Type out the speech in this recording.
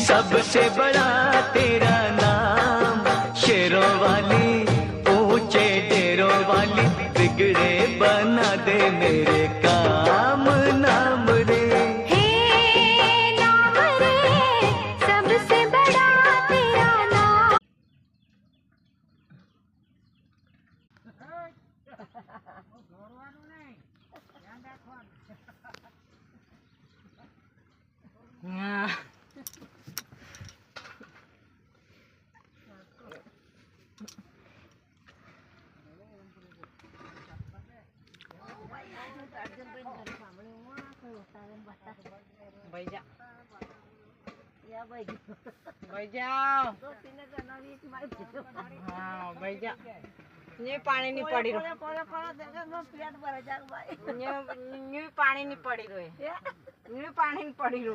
सबसे बड़ा तेरा नाम, शेरों वाली ऊंचे डेरों वाली, बिगड़े बना दे मेरे काम नाम रे। हे नाम रे, सबसे बड़ा तेरा नाम। भाई जा भाई जाओ हाँ भाई जा ये पानी नहीं पड़ी रो ये पानी नहीं पड़ी रो ये पानी नहीं पड़ी रो